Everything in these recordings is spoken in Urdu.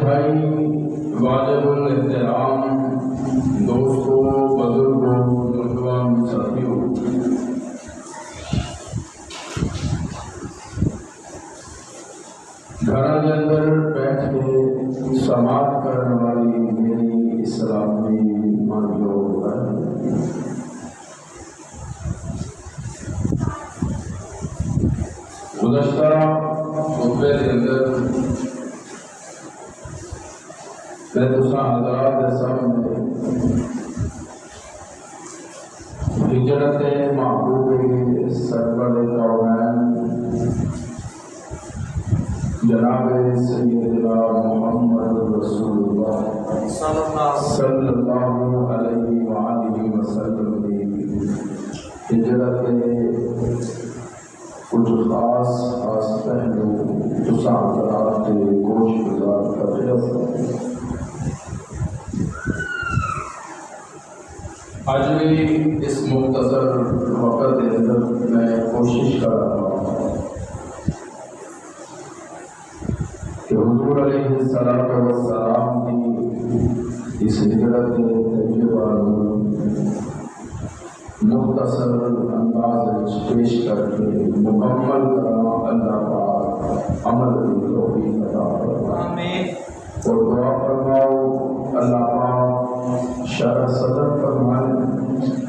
بھائی، واجب الاحترام دوستوں، بزرگوں، نوجوان ساتھیوں، گھر کے اندر بیٹھ کے سماعت کرنے والی میری اسلامی مانیو گزشتہ خطبے کے اندر میں دوسرا حضرات کے سامنے ہجرت محبوب سرور کونین جناب سیدنا محمد رسول اللہ صلی اللہ علیہ وآلہ وسلم کی ہجرت کے کچھ خاص پہلو تساں حضرات کے گوش گزار کر رہے ہیں۔ آج بھی اس مختصر وقت کے اندر میں کوشش کر رہا ہوں کہ حضور علیہ السلام کی اس ہجرت طیبہ مختصر انداز پیش کر کے مکمل کرنا اللہ پاک عمل کی توفیق عطا فرمائے اور دعا فرماؤ اللہ پاک شرح صدر فرمائے،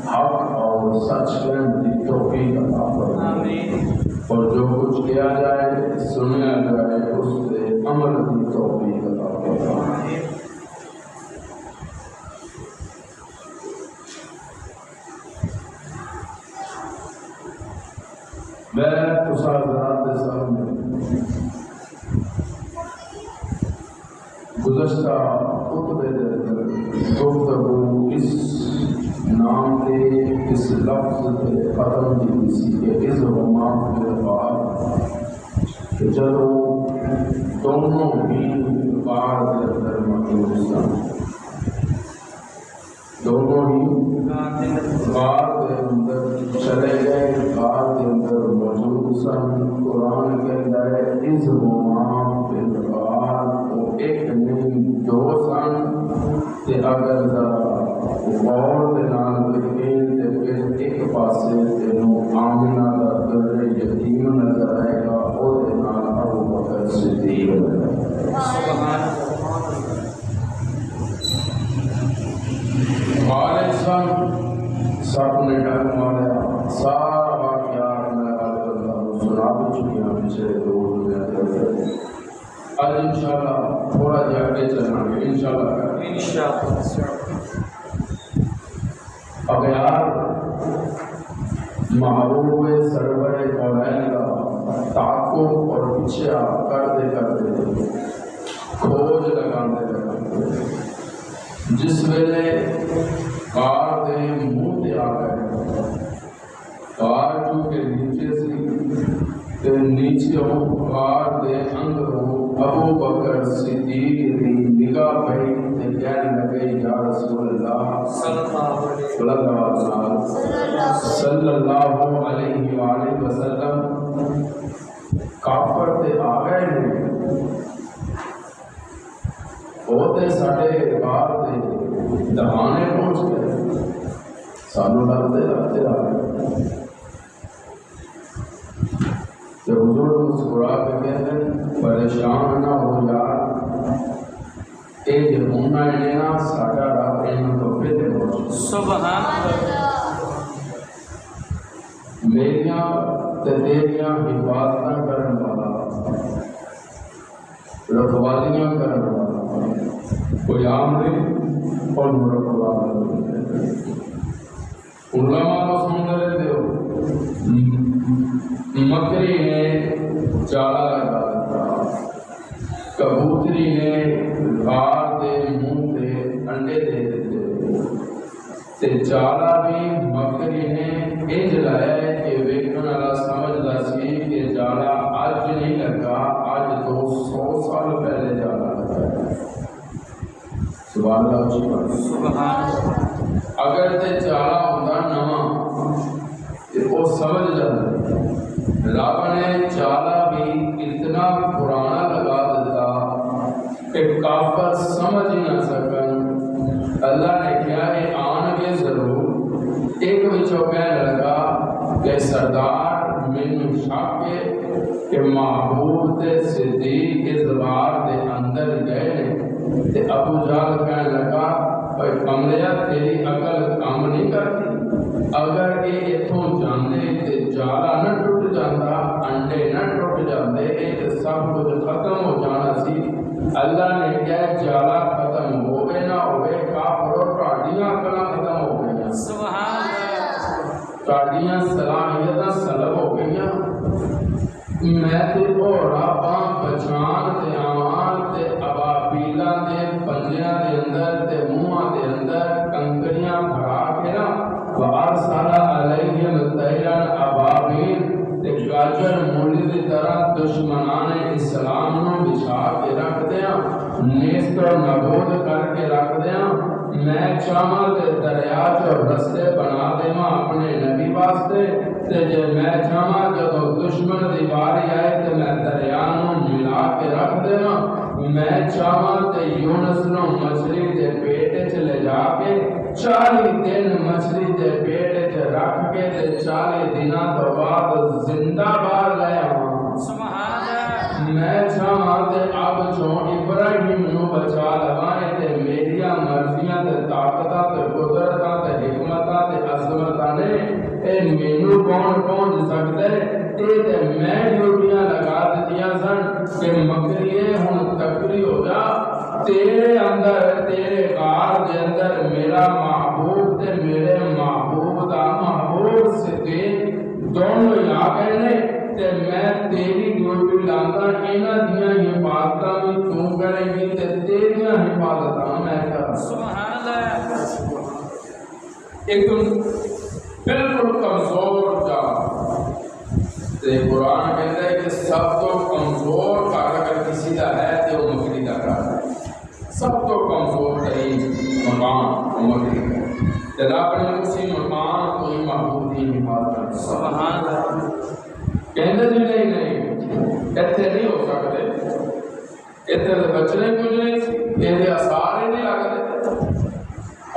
حق اور سچ کہنے کی توفیق عطا فرمائے اور جو کچھ کیا جائے سنیا جائے اس سے عمل کی توفیق عطا فرمائے۔ میں تساں حضرات کے سامنے گزشتہ خطبے کے اندر گفتگو اس نام کے اس لفظ کے ختم کی سی کہ اس غمام کے بعد کہ جدو دونوں ہی غار کے اندر موجود ہیں، دونوں ہی غار کے اندر چلے گئے، غار کے اندر موجود سن۔ قرآن کہتا ہے اس غمام کے غار کو ایک نہیں دو سن، تے اگر ذرا غور دے نال دیکھیں تے پھر ایک پاسے تینوں آمنہ دا در یتیم نظر آئے گا، اور دے نال ابو بکر صدیق والد سب نے ڈر ماریا، سارا واقعات میں سنا بھی چکی ہیں پچھلے دور میں۔ آج انشاءاللہ تھوڑا جا کے چلنا ہے انشاءاللہ۔ اغیار محبوب سرور کونین کا تعاقب اور پیچھے کرتے کرتے کھوج لگاتے جس ویلے غار دے منہ تے آ گئے، غار جو کہ نیچے سی تے نیچے غار دے اندروں ابو بکر صدیق دی نگاہ پئی تے کہنے لگے یا رسول اللہ صلی اللہ علیہ وآلہ وسلم، کافر تے آ گئے نے، ہوتے ساڑھے غار دے دہانے پہنچ گئے، سانو لگتے لگتے آ گئے۔ تو حضور مسکرا کے کہتے ہیں پریشان نہ ہو یار، اے جو ہونا ہے نا ساڑھا رب ان تو پہلے پہنچ۔ سبحان اللہ۔ میریاں تے تیریاں حفاظتاں کرن والا، رکھوالیاں کرن والا کوئی عام نہیں اور رکھوالا علماء کو سن رہے ہو۔ مکری نے جالا لگا دیتا، کبوتری نے غار دے منہ تے انڈے دے دیتے، تے جالا بھی مکری نے انج لایا ہے کہ ویکھن والا سمجھدا سی کہ جالا اج نہیں لگا، اج 200 سال پہلے جالا لگا ہے۔ سبحان اللہ، سبحان اللہ۔ اگر تے جالا ہوندا نواں تے او سمجھ جاندے، رب نے جالا بھی اتنا پرانا لگا دیتا کہ کافر سمجھ ہی نہ سکن اللہ نے کیا ہے آن کے ضرور ایک بچوں کہنے لگا کہ سردار مینوں شک ہے کہ محبوب تے صدیق کے زبار دے اندر گئے نے تے ابو جہل کہنے لگا بھائی کملیا تیری عقل کام نہیں کرتی اگر یہ اتوں جانے تے جالا نہ ٹوٹ جاتا انڈے نہ ٹوٹ جاتے یہ سب کچھ ختم ہو جانا سی اللہ نے کیا جالا ختم ہوئے نہ ہوئے کافرو تہاڈیاں عقلاں ختم ہو گئیاں سبحان اللہ تہاڈیاں صلاحیتاں سلب ہو گئیاں میں تے گھوڑا باں پہچان تے آوان تے ابابیلاں دے پنجیاں دے اندر تے منہاں دے اندر کنکریاں بھرا کے نا وَأَرْسَلَ عَلَيْهِمْ طَيْرًا أَبَابِيلَ تے گاجر مولی دی طرح دشمنان اسلام نو بچھا کے رکھ دیاں نیست و نابود کر کے رکھ دیاں میں چاہاں تے دریا چو رستے بنا دیواں اپنے نبی واسطے تے جے میں چاہاں جدو دشمن دی باری آئے تے میں دریا نو ملا کے رکھ دیواں میں چاہاں تے یونس نو مچھلی دے پیٹ چ لے جا کے 40 دن مچھلی دے پیٹ چ رکھ کے تے 40 دناں تو بعد زندہ باہر لے آواں سبحان اللہ میں چاہاں تے اب چوں ابراہیم نو بچا لوائیں تے میریاں مرضیاں تے طاقتاں تے قدرتاں تے حکمتاں تے عظمتاں نے اے مینوں کون پہنچ سکدے تے میں ڈیوٹیاں لگا دتیاں سن کہ مکریے ہن تکری ہو جا تیرے اندر تیرے غار دے اندر میرا محبوب تے میرے محبوب دا محبوب صدیق دونوں ہی آ گئے نے تے میں تیری ڈیوٹی لاتا انہاں دیاں حفاظتاں بھی تو کرے گی تے تیریاں حفاظتاں میں کراں سبحان اللہ ایک بالکل کمزور جا تے قرآن کہتا ہے کہ سب تو کمزور کار اگر کسی کا ہے تو وہ مکری کا کار ہے سب تو کمزور ترین مقام مکری کا جب اپنے اسی مقام کوئی محبوب کی حفاظت سبحان اللہ کہنے جی نہیں ایتھے نہیں ہو سکتے ایتھے تو بچنے کچھ نہیں یہ آثار ہی نہیں لگتے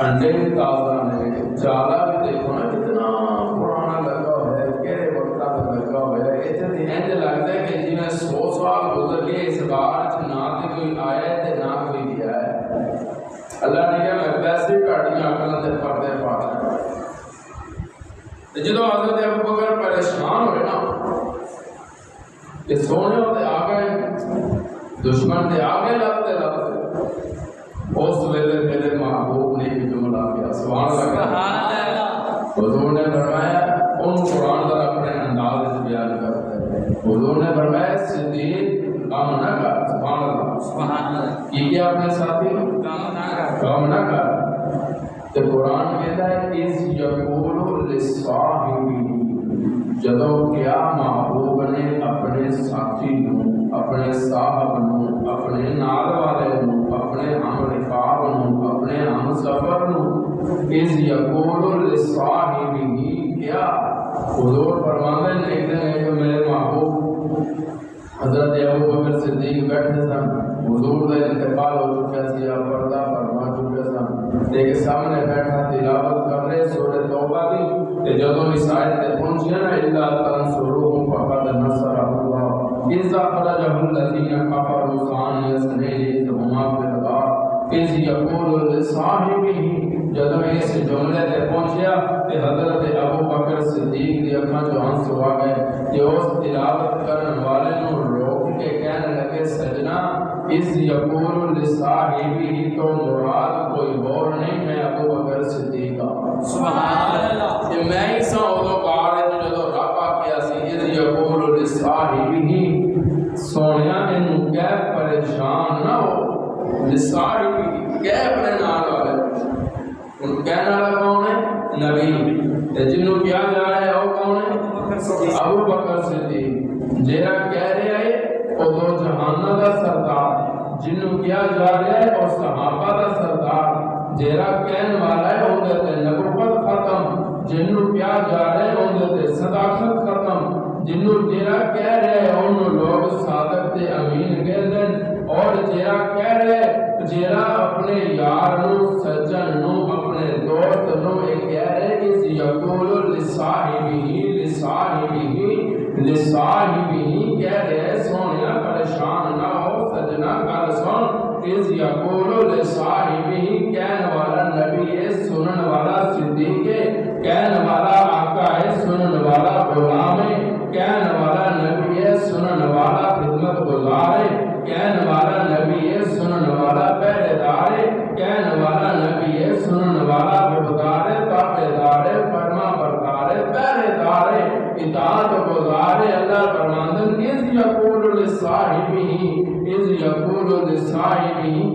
انڈے تازہ نے جالا بھی دیکھو نا کتنا پرانا لگا ہوا ہے کہڑے وقت تک لگا ہوا ہے ایتھے انج لگتا ہے کہ جی میں 100 سال گزر گئے اس بار نہ تو کوئی آیا ہے نہ کوئی گیا ہے اللہ نے کہا میں ویسے کاٹیاں عقلاں دے پردے پا تے جدوں حضرت ابو بکر پریشان ہوئے نا کہ سونے ہوتے آ گئے دشمن دے آگے لگتے اس ویلے میرے محبوب نے ایک جملہ کیا سبحان اللہ حضور نے فرمایا ان قرآن در اپنے انداز سے بیان کرتا ہے حضور نے فرمایا صدیق کام نہ کر سبحان اللہ یہ کیا اپنے ساتھی کام نہ کر تو قرآن کہتا ہے اس یقول لصاحبہ جدو کیا محبوب نے اپنے ساتھی نو اپنے صاحب نو اپنے نال والے نو اپنے ہم رفاق نو اپنے ہم سفر نو اس یقول لصاحبہ کیا حضور فرماتے ہیں ایک دن ایک میرے محبوب حضرت ابو بکر صدیق بیٹھے سن حضور کا انتقال ہو چکا سی آپ پردہ فرما چکے سن ایک سامنے بیٹھا تلاوت کر رہے سورہ توبہ کی جدوں اس آیت تے پہنچیا نا الا تنصروه فقد نصره الله اذ اخرجه الذين كفروا ثاني اثنين هما في الغار اذ يقول لصاحبه جدوں اس جملے تے پہنچیا تے حضرت ابو بکر صدیق دی اکھاں چوں آنسو آ گئے کہ اس تلاوت کرن والے نو روک کے کہنے لگے سجنا اس یقول لصاحبہ تو مراد کوئی اور نہیں میں ابو بکر صدیق سبحان اللہ کہ میں ہی سا اودوں کار ہے جدوں رب آکھیا سی اس یقول لصاحبہ سونیا اینوں کہہ پریشان نہ ہو لصاحبہ کہہ اپنے نال والے ان کہنے والا کون ہے نبی جنوں کیا جا رہا ہے وہ کون ہے ابو بکر صدیق جیڑا کہہ رہا ہے وہ دو جہانوں دا سردار جنوں کیا جا رہا ہے اور صحابہ دا سردار جیڑا کہنے والا ہے وہ تے نبوت ختم جنوں کیا جا رہا ہے وہ تے صداقت ختم جنوں جیڑا کہہ رہا ہے انہوں لوگ صادق تے امین کہہ دیں اور جیڑا کہہ رہا ہے جیڑا اپنے یار نو سجن نو اپنے دوست نو ایک کہہ رہے اس یقول لصاحبہ کہہ رہے سونیا پریشان نہ ہو سجنا گل سن اس یقول لصاحبہ کہنے والا نبی ہے سنن والا صدیق ہے کہنے والا آقا ہے سنن والا غلام ہے کہنے والا نبی ہے سنن والا خدمت گزار ہے کہنے والا نبی ہے سنن والا پہرے دار ہے کہنے والا نبی ہے سنن والا عبدار ہے تابع دار ہے فرما بردار ہے پہرے دار ہے اطاعت گزار ہے اللہ فرماندن اس یقول لصاحبہ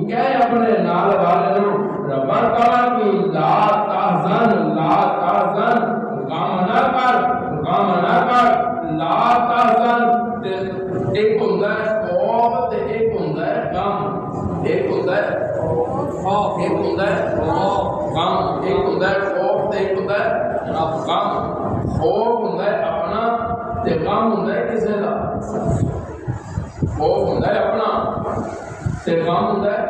کہ اپنے نال والے نو ربر کہا کہ لا تحزن غم نہ کر لا تحزن ایک ہوندا ہے خوف تے ایک ہوندا ہے غم ایک ہوندا ہے خوف ایک ہوندا ہے غم ایک ہوندا ہے خوف تے ایک ہوندا ہے غم خوف ہوندا ہے اپنا تے غم ہوندا ہے کسے دا خوف ہوندا ہے اپنا تے غم ہوندا ہے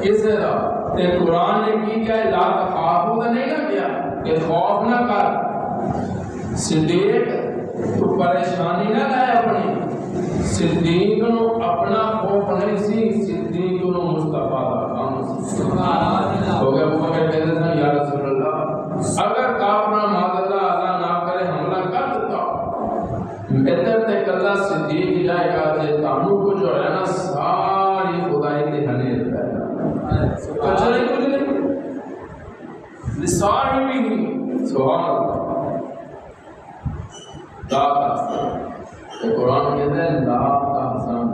کسے دا تے قرآن نے کی کہا لا تخافوا تے نہیں نہ کیا کہ خوف نہ کر صدیق تو پریشانی نہ لائے اپنی صدیق نو اپنا خوف نہیں سی صدیق نو مصطفیٰ دا کام ہو گیا وہ کہتے ہیں یا رسول اللہ اگر کافرہ ماد اللہ نہ کرے حملہ کر دیتا بہتر تے کلا صدیق جائے گا تے تانوں کو جو ہے نا ساری خدائی تے ہنے رہے گا کچھ نہیں لصاحبہ سبحان اللہ لا تحزن قرآن کہتا ہے لا تحزن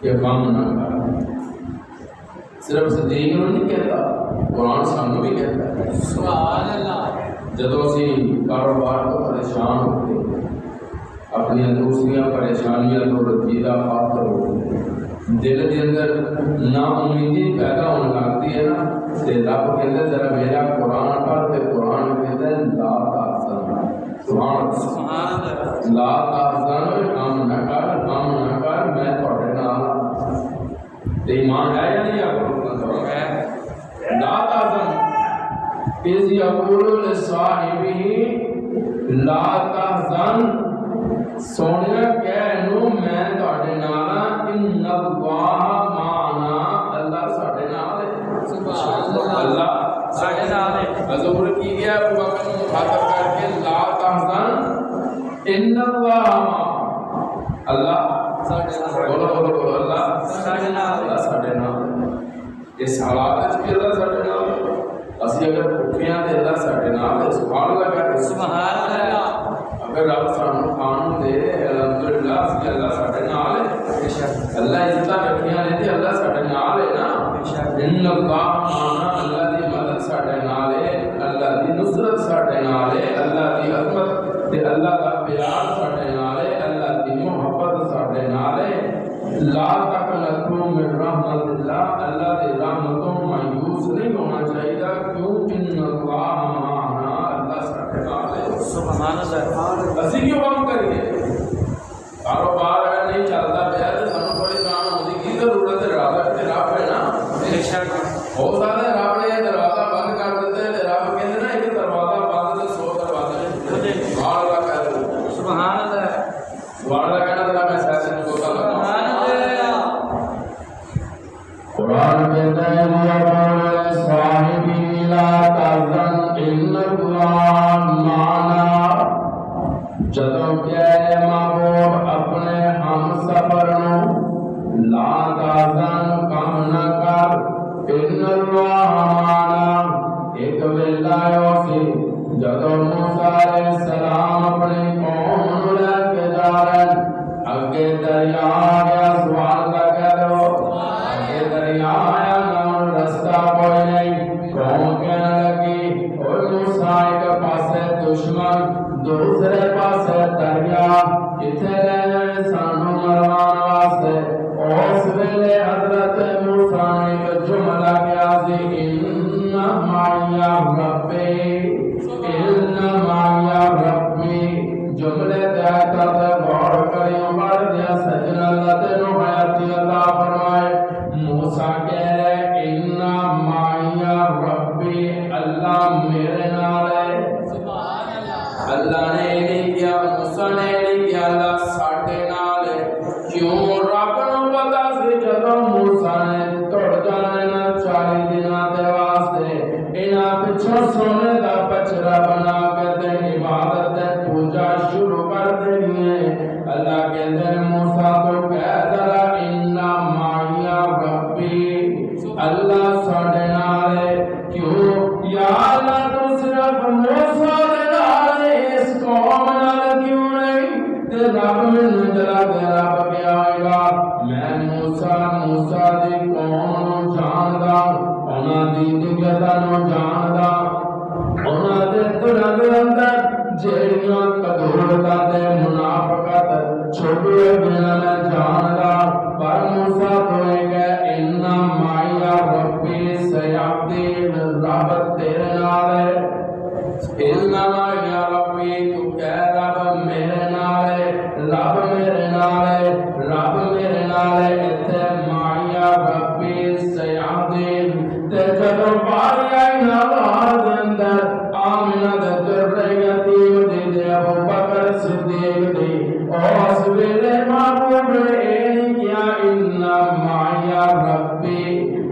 یہ غم نہ کر صرف صدیق نو نہیں کہتا قرآن سانو بھی کہتا ہے سبحان اللہ جدو اسی کاروبار کو پریشان ہوتے اپنی دوسری پریشانیاں تو رجیدہ خاطر ہوتے دل کے اندر نا امیدی پیدا ہونے لگتی ہے نا تے رب کہتا ہے ذرا میرا قرآن پڑھ تے قرآن کہتا ہے لا تحزن سبحان اللہ لا تحزن غم نہ کر میں تھوڑے نال ایمان ہے یا نہیں آپ کو لا تحزن اذ یقول لصاحبہ لا تحزن سونیا کہنو میں تھوڑے نال ان اللہ معنا اللہ ساڈے نال ہے سبحان اللہ ساڈے نال ہے حضور کی گیا ابو بکر کو مخاطب کر کے لا تحزن ان اللہ اللہ ساڈے نال بولو اللہ ساڈے نال اس حالات وچ بھی اللہ ساڈے نال اسی اگر بھوکیاں تے اللہ ساڈے نال ہے سبحان اللہ سبحان اللہ اگر رب سانو کھان دے الحمدللہ اسی اللہ ساڈے نال ہے اللہ عزت رکھیاں نے تے اللہ ساڈے نال ہے نا ان اللہ مانا اللہ دی مدد ساڈے نال ہے اللہ دی نصرت ساڈے نال ہے اللہ دی عظمت تے اللہ دا پیار ساڈے نال ہے اللہ دی محبت ساڈے نال ہے لا تقنطوا من رحمت اللہ اللہ دی رحمتوں مایوس نہیں ہونا چاہیے کیوں ان اللہ معنا اللہ ساڈے نال ہے سبحان اللہ اسی کیوں کام کریے کاروبار اگر نہیں چلتا پیا تو سانوں پریشان ہونے کی ضرورت ہے رب ہے نا بے شک ہو سکتا ہے رب نے یہ دروازہ بند کر دیتا ہے رب کہتے نا یہ دروازہ بند تو 100 دروازے سبحان اللہ کہہ دو سبحان اللہ سبحان اللہ کہنا ذرا میں ساتھ میں بولتا ہوں سبحان اللہ قرآن کہتا ہے یا صاحبی لا تحزن ان اللہ معنا جدوں کہ محبوب اپنے ہم سفر نو لا تحزن غم نہ کر ان اللہ معنا ایک ویلا سی جدوں موسیٰ علیہ السلام اپنی قوم نو لے کے جا رہے اگے دریا آیا سوال کا کہہ دو اگے دریا آیا نہ رستہ کوئی نہیں قوم کہنے لگی اور موسیٰ ایک پاسے دشمن دوسرے پاسے دریا کتنے لے جائے سانو مروان واسطے اس ویلے حضرت موسیٰ نے ایک جملہ کیا سی ان معی ربی جملے دیتا تے غور کریوں بڑھ دیا سجن اللہ تینوں حیاتی عطا فرمائے موسیٰ اللہ میرے نال ہے۔ اللہ نے نہیں کیا، موسیٰ نے نہیں کیا، اللہ ساڈے نال ہے۔ کیوں؟ رب نوں پتا سی جدوں موسیٰ نے تڑ جانا 40 دناں دے واسطے، انہاں پچھوں سونے دا بچڑا بنا کے تے عبادت تے پوجا شروع کر دینی ہے۔ اللہ کہتے ہیں موسیٰ کو کہہ ذرا اِنَّا مَعِیَ رَبِّی، اللہ ساڈے نال ہے۔ کیوں؟ یا اللہ تو صرف موسیٰ دے نال اس قوم نال کیوں نہیں؟ تے رب مینوں جلا دے رب کیا ہوئے گا، میں موسیٰ دی قوم نوں جاندا، انہاں دی دگتا نوں جاندا، انہاں دے دلاں دے اندر جیڑیاں کدورتاں تے منافقت چھپے بنا میں جاندا۔ پر موسیٰ تو کہ اِنَّا مَعِیَ رَبِّی سَیَہْدِینِ، رب تیرے نال ہے۔ اِنَّا مَعِیَ رَبِّی، تو کہہ رب میرے نال ہے، رب میرے نال ہے، رب میرے نال ہے۔ اتھے مَعِیَ رَبِّی سَیَہْدِینِ تے جدوں باری آئی نال دے اندر آمنہ دے ترے یتیم دی دے ابو بکر صدیق دی اس ویلے محبوب نے کیا اِنَّا مَعِیَ رَبِّی،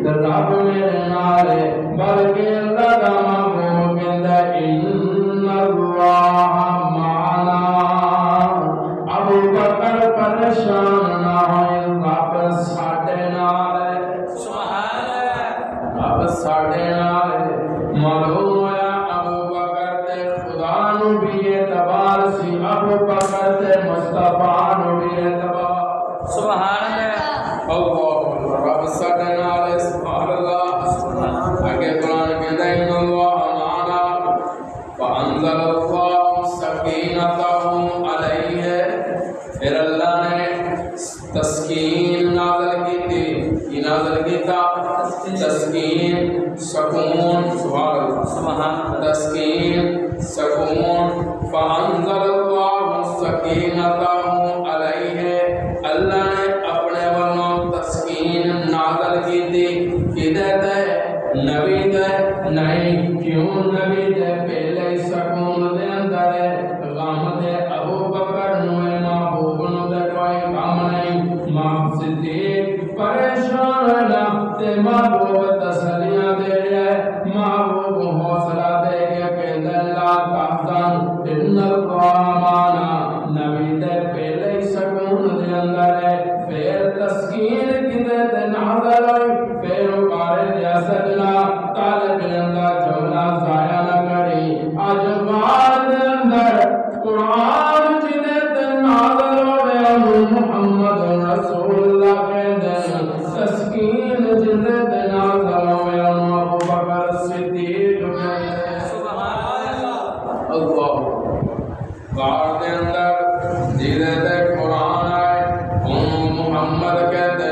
رب میرے نال ہے، بلکہ اللہ دا محبوب کہندا اِنَّ اللَّهَ مَعَنَا۔ ابو بکر پریشان نہ ہوئے، رب ساڈے نال ہے، سبحان اللہ، رب ساڈے نال ہے۔ معلوم ہویا ابو بکر تے خدا نو بھی اعتبار سی، ابو بکر تے مصطفیٰ نو بھی اعتبار، سبحان اللہ، اللہ رب ساڈے نال ہے، سبحان اللہ۔ آگے قرآن کہتا ہے ان اللہ معنا فانزل اللہ سکینتہ علیہ، پھر اللہ نے تسکین نازل کی تھی، یہ نازل کیتا تسکین سکون، سبحان اللہ، تسکین سکون، فانزل اللہ سکینتہ علیہ، اللہ نے اپنے والوں تسکین نازل کی تھی، کدھر دے نبی دے نہیں، کیوں نبی دے پہلے سکون دے اندر ہے، غم دے ابو بکر نوے محبوب نو دے کوئی غم نہیں، ماں صدیق پریشان ہے نا تے محبوب تسلیاں دے رہے، محبوب حوصلہ دے کے کہندے لا تحزن ان اللہ معنا، نبی دے پہلے سکون دے اندر ہے، پھر تسکین کدے تے نازل ہوئی، پھر اکارے دیا سجنا طالب اندر جملہ ضائع نہ کری، آج بعد اندر قرآن جدے تے نازل ہوئے محمد رسول اللہ کہندے تسکین جدے تے نازل ہوئے ابو بکر صدیق کہندے، سبحان اللہ، اللہ بعد دے اندر جدے تے قرآن آئے محمد کہتے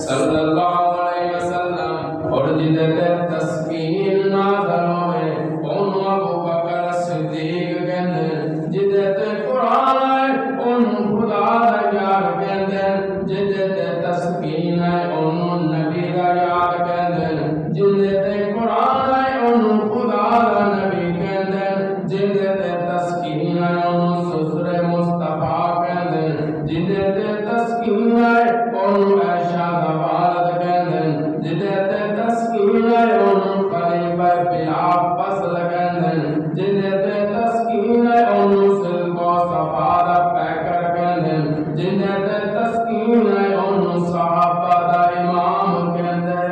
صلی اللہ علیہ وسلم، اور جدے تے تسکین نازل ہوئے انہوں ابو بکر صدیق کہتے، جدے تے قرآن آئے انہوں خدا دا یار کہتے، جدے تے تسکین آئے انہوں نبی دا یار کہتے، جدے تے قرآن آئے انہوں خدا دا نبی کہتے، جدے تے تسکین آئے انہوں سسر مصطفیٰ کہتے، جدے تے تسکین آئے انہوں عائشہ دا والد کہندے، جدے تے تسکین آئے انہوں خلیفہ بلا فضل کہندے، جدے تے تسکین آئے انہوں صدق و صفا دا پیکر کہندے، جدے تے تسکین آئے انہوں صحابہ دا امام کہندے،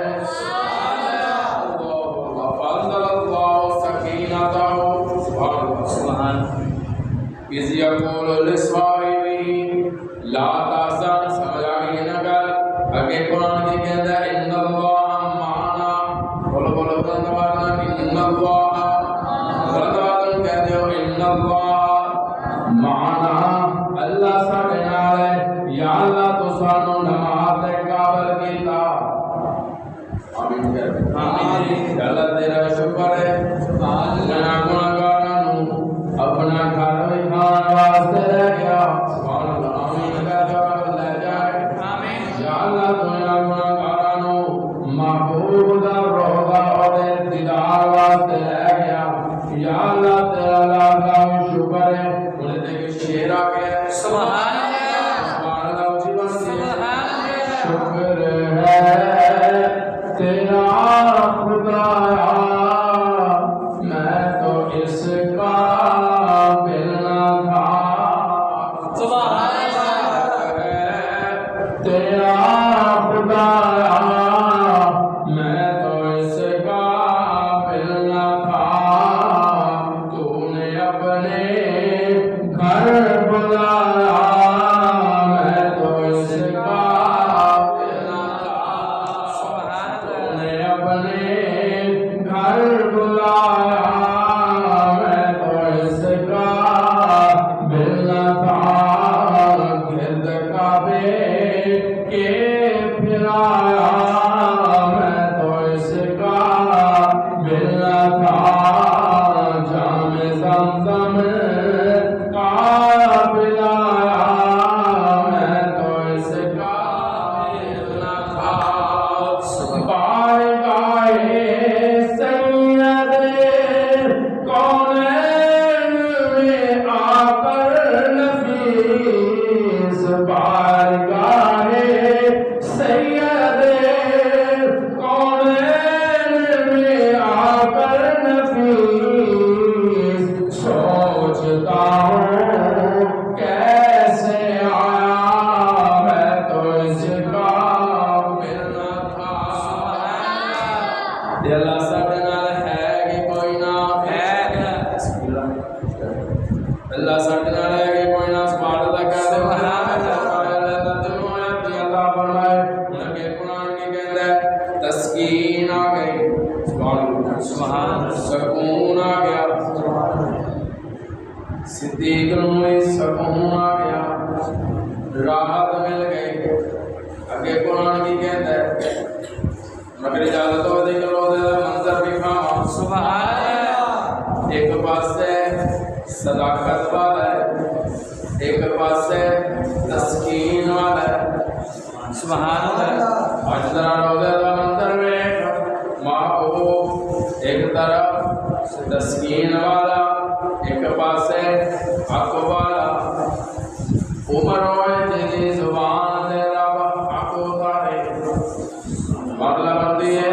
فانزل اللہ سکینتہ، سبحان اللہ، اذ یقول لصاحبہ لا تحزن، سمجھ آگئی نا گل، اگے قرآن کی کہتا ہے ان اللہ معنا، بولو بولو بلند آواز میں ان اللہ، بلند آواز میں کہتے ہو ان اللہ معنا، اللہ ساڈے نال ہے، یا اللہ تو سانو نماز دے قابل کیتا، آمین کہتے ہیں، آمین، اللہ تیرا شکر ہے، جنا گناہگاراں نو اپنا گھر وکھاؤن واسطے لے گیا، سبحان اللہ، آمین کہتے ہو لے جائے، آمین، یا اللہ تو گناہگاراں نو محبوب دا روضہ اور دیدار واسطے لے گیا، ملنا تھا جام زمزم کا پلایا میں تو اس قابل نہ تھا گائے گائے سید کونین میں آ کر نفیس بار گائے سید کونین میں آ کر نفیس سوچتا ہوں کیسے آیا میں تو اس قابل نہ تھا یہ اللہ سب نال ہے کہ کوئی نہ ہے اللہ سب نال ہے کہ کوئی نہ سبحان اللہ کہہ دے اللہ فرمائے ان کے قرآن کی کہتا ہے تسکین آ گئی سبحان اللہ سکون آ گیا صدیق نویں سکون آ گیا راحت مل گئی اگے قرآن کی کہتا ہے مگر اجازت ہو دے کرو دے منظر دکھاؤ سبحان اللہ ایک پاسے صداقت والا ہے ایک پاسے تسکین والا ہے سبحان اللہ آج ذرا روزے دا منظر میں محبوب ایک طرف تسکین والا ایک پاسے حق والا عمر ہوئے جی زبان دے رب حق اتارے مطلب ہوتی ہے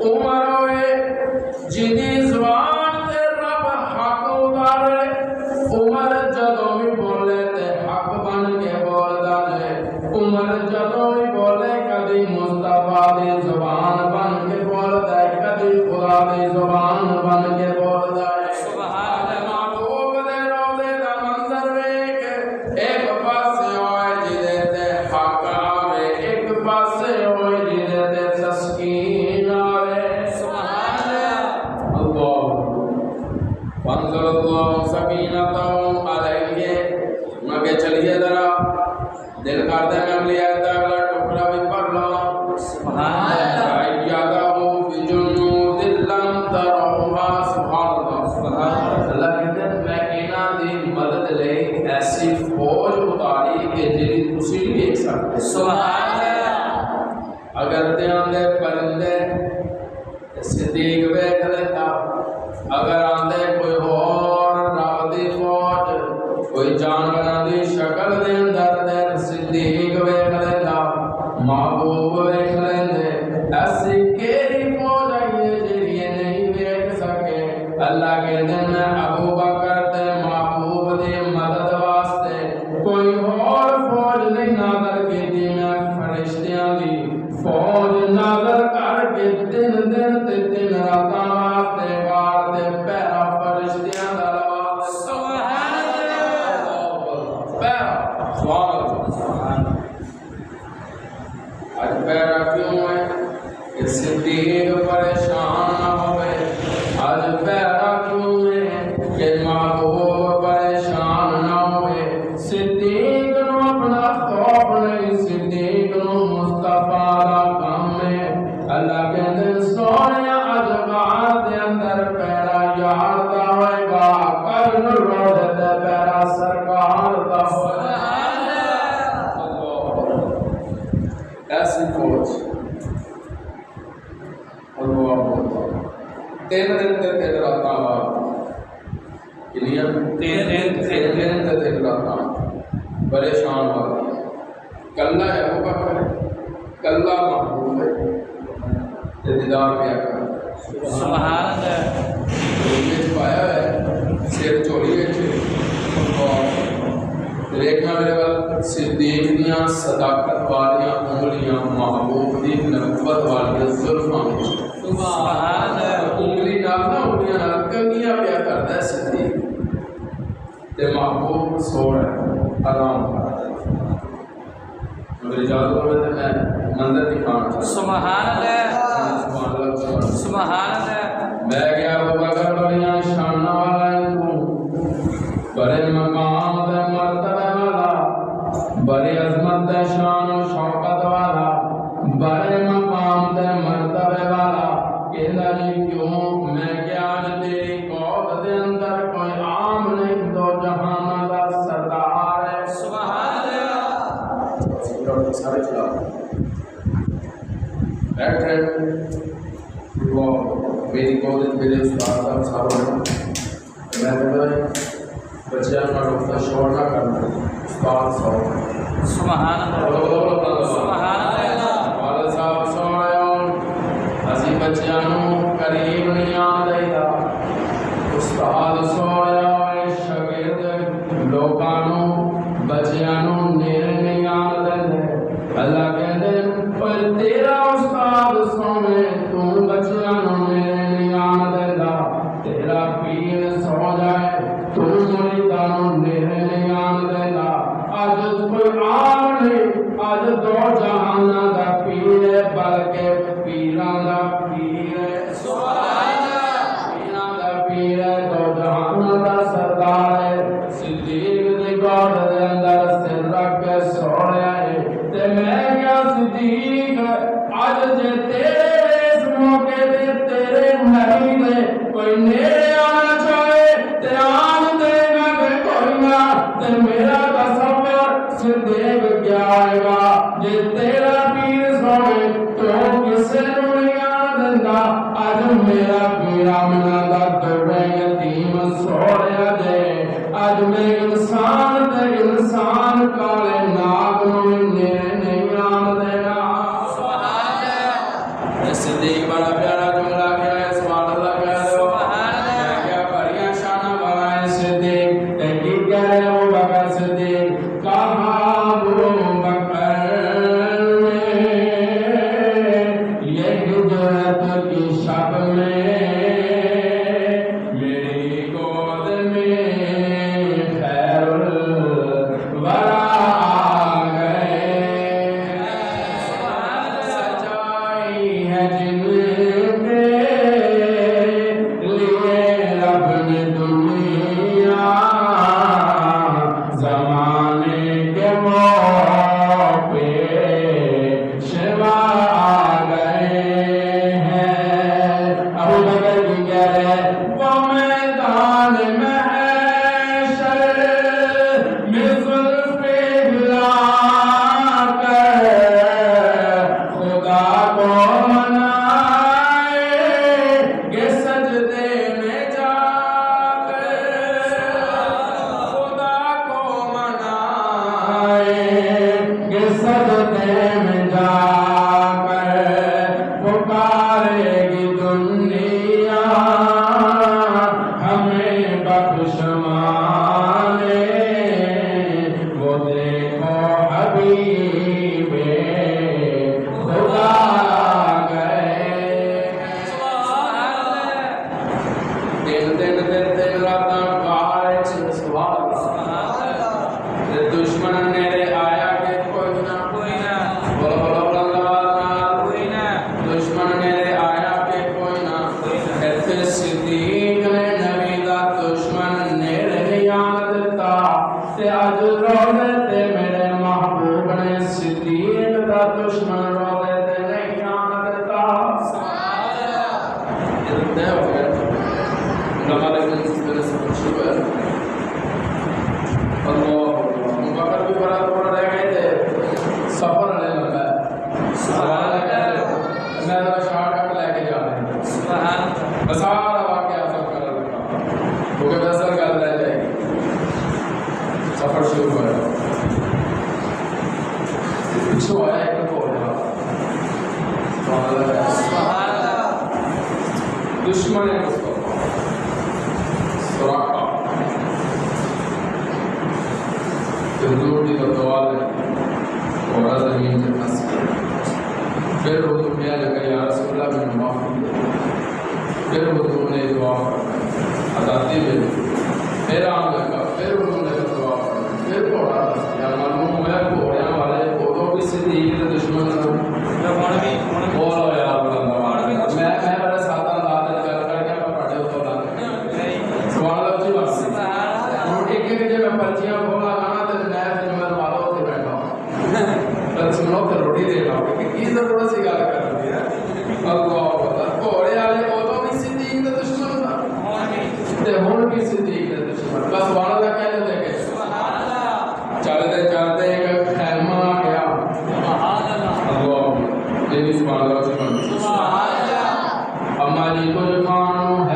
عمر ہوئے جی زبان دے رب حق اتارے عمر جدوں بھی بولے تے حق بن کے بولدا ہے عمر جدوں بھی بولے کبھی مصطفیٰ دی زبان بن کے بولدا ہے کبھی خدا دی زبان بن کے بولدا ہے سبحان اللہ محبوب دے روزے دا منظر ویکھ ایک پاسے ہوئے جدے تے حق آوے ایک پاسے ہوئے جدے تے تسکین آوے سبحان اللہ فانزل اللہ سکینتہم علیہ مگے چلیے ذرا دل کرتا ہے میں اگلی آیت کا اگلا ٹکڑا بھی پڑھ لو سبحان اللہ بجنود لم تروها سبحان اللہ اللہ کہتے ہیں میں انہاں دی مدد لئی ایسی فوج اتاری کہ جڑی تسی نہیں دیکھ سکتے سبحان اللہ اگر دھیان دے پرندے صدیق ویکھ لیتا اگر آندے کوئی اور رب دی فوج کوئی جانوراں دی شکل دے اندر تے صدیق ویکھ لیتا محبوب ویکھ لیندے ایسی کیڑی فوج آئی جڑی نہیں ویکھ سکے اللہ کے دن ابو بکر تے محبوب دی مدد واسطے کوئی اور فوج نہیں نازل کیتی میں فرشتیاں دی فوج نازل کر کے تین دن تے تین راتاں واسطے وار تے پیرا فرشتیاں دا لوا سبحان اللہ پیرا سبحان اللہ آج پیرا کیوں ہے کہ صدیق پریشان نہ ہوئے آج پیرا کیوں ہے کہ محبوب پریشان نہ ہوئے صدیق نو اپنا خوف نہیں صدیق نو مصطفیٰ دا کام ہے اللہ کے دن سونے اج بات دے اندر پیرا یار دا ہوئے گا کرن رو دے پیرا سرکار دا ہوئے ایسی فوج تین دن تے تین راتاں کلیئر تین دن تے تین راتاں پریشان ہو کلا ہے وہ بکر کلا محبوب ہے تے دیدار کیا کر سبحان اللہ یہ پایا ہے سر چوری وچ دیکھنا میرے وقت صدیق دیاں صداقت والیاں انگلیاں محبوب دی نبوت والیاں زلفاں سبحان اللہ انگلی نال نہ انگلیاں نال کنگیاں پیا کردا ہے صدیق تے محبوب سو رہا آرام کردا ہے مگر اجازت ہوئے تے میں منظر دکھانا چاہتا سبحان اللہ سبحان اللہ سبحان اللہ میں گیا ابو بکر بڑیاں شانہ والا ہے تو بڑے مقام دے مرتبہ والا بڑی عظمت دے شان و شوقت والا بڑے مقام دے مرتبہ والا کہندا جی کیوں میرے استاد صاحب میں بچیاں کا ڈاکٹر شور نہ کرنا استاد صاحب سبحان اللہ سبحان اللہ والد صاحب سویا اسی بچیاں نو قریب نہیں آندا استاد سویا شاگرد لوکاں نو بچیاں نو نیڑے نہیں آن دے اللہ کہندے پر تیرا استاد سونے تو بچیاں نو نیڑے نہیں آن دیندا تیرا پیر سو جائے تو مریداں نو نیڑے نہیں آن دیندا اج کوئی عام نہیں اج دو جہاناں دا پیر ہے بلکہ پیراں دا پیر ہے سبحان اللہ پیراں دا پیر ہے دو جہاناں دا سردار ہے صدیق دی گود دے اندر سر رکھ کے سویا ہے تے میں کیا صدیق اج جے تیرے اس موقع تے تیرے نبی دے کوئی نیڑے آنا چاہے تے آن دے گا کہ کوئی نہ تے میرا تصور صدیق کیا آئے گا جے تیرا پیر سونے تو کسے نو نہیں آن دیندا اج میرا پیر آمنہ دا دوڑے یتیم سوڑیا دے اج میں انسان تے انسان کالے ناگ نو نیڑے نہیں آن دینا سبحان اللہ صدیق بڑا پیارا جملہ کیا ہے سبحان اللہ کہہ دو میں کیا بڑیاں شانہ بڑا ہے صدیق تحقیق کہہ رہے ہو بکر صدیق کہا ابو بکر یہ ہجرت کی شب میں میری گود میں خیر الورا آ گئے سچائی ہے جن کے لیے رب نے دنیا زمانے کے موقع شوا آ گئے ہیں ابو بکر کی کہہ رہے وہ میدان محشر میں زلف ہلا کر خدا کو منائے گے سجدے میں جا کر خدا کو منائے گے سجدے میں جا کر پکارے گی دنیا ہمیں بخش مانے وہ دیکھو حبیب خدا آ گئے دن راتاں کار سبحان اللہ دشمن نیڑے آیا کہ کوئی نہ بولو بولو بلند کوئی نہ دشمن نیڑے آیا کہ کوئی نہ ایتھے صدیق نے نبی دا دشمن نیڑے نہیں آن دتا تے اج روزے تے میرے محبوب نے صدیق دا دشمن روزے تے نہیں آن دتا یہ ہو گیا علماء نے اس طرح سے پوچھا ہے اللہ بکر بھی بڑا تھوڑا رہ گئے تھے سفر آنے لگا ہے سبحان اللہ میں ذرا شارٹ کٹ لے کے جا رہے ہیں سبحان اللہ بس سارا واقعہ سب کر لگا کیونکہ بسر گل رہ جائے گی سفر شروع ہو رہا پچھو آیا ایک ہو رہا سبحان اللہ دشمن ہے اس کو سراقہ حضور کی دعا ہے اور زمین سے پھنس گیا پھر حضور کہنے لگا یا رسول اللہ میں معافی دے پھر حضور نے دعا فرمائی عطاتی میں پھر آن لگا پھر حضور نے دعا فرمائی پھر گھوڑا دس یا معلوم ہوا گھوڑیاں والے گھوڑوں بھی صدیق کے دشمن بولو یار میں بڑے سادہ انداز کر کر کے میں پڑھے تو لا سبحان اللہ جی بس ایک ایک جگہ میں پرچیاں بولا گانا تے میں جمعہ والوں تے بیٹھا پر سنو تے روٹی دے لا کہ کی ضرورت سی گل کر دی ہے اللہ اکبر گھوڑے والے اودوں بھی صدیق کے دشمن تے ہن بھی صدیق کے دشمن بس سبحان اللہ کہہ دے کہ سبحان اللہ چلتے چلتے ایک خیمہ آ گیا سبحان اللہ اللہ یہ سبحان اللہ سبحان اللہ اما جی کو کھانو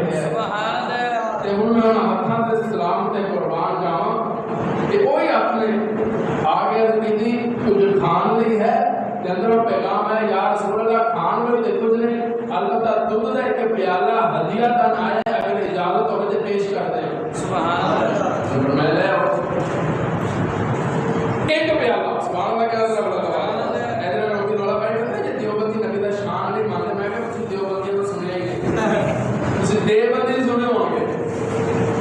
ਲਿਖਿਆ ਹੈ। ਸੁਭਾਨ ਅੱਲਾਹ ਤੇ ਹੁਣ ਮੈਂ ਉਹਨਾਂ ਹੱਥਾਂ ਤੇ ਸਲਾਮ ਤੇ ਕੁਰਬਾਨ ਜਾਵਾਂ ਕਿ ਉਹੀ ਆਪਣੇ ਆ ਗਿਆ ਬੀਦੀ ਕੁਝ ਖਾਣ ਲਈ ਹੈ ਤੇ ਅੰਦਰੋਂ ਪੈਗਾਮ ਹੈ ਯਾ ਰਸੂਲ ਅੱਲਾਹ ਖਾਣ ਲਈ ਤੇ ਕੁਝ ਨਹੀਂ ਅਲਬਤ੍ਤਾ ਦੁੱਧ ਦਾ ਇੱਕ ਪਿਆਲਾ ਹਦੀਆ ਤਨ ਆਇਆ ਅਗਰ ਇਜਾਜ਼ਤ ਹੋਵੇ ਤੇ ਪੇਸ਼ ਕਰ ਦੇ ਸੁਭਾਨ ਅੱਲਾਹ ਮੈਂ ਲੈ ਆਓ ਇੱਕ ਪਿਆਲਾ ਸੁਭਾਨ ਅੱਲਾਹ ਕਹਿ ਰਿਹਾ ਇਹਦੇ ਨਾਲ ਰੋਟੀ ਵਾਲਾ ਬੈਠ ਜਾਂਦਾ ਜੇ ਦਿਓਬੰਦੀ ਨਬੀ ਦਾ ਸ਼ਾਨ ਨਹੀਂ ਮੰਨਦੇ ਮੈਂ ਕਿਹਾ ਤੁਸੀਂ ਦਿਓਬੰਦੀ ਨੂੰ ਸੁਣਿਆ ਹੀ ਨਹੀਂ ਤੁਸੀਂ ਦੇਵਬੰਦੀ ਸੁਣੇ ਹੋਣਗੇ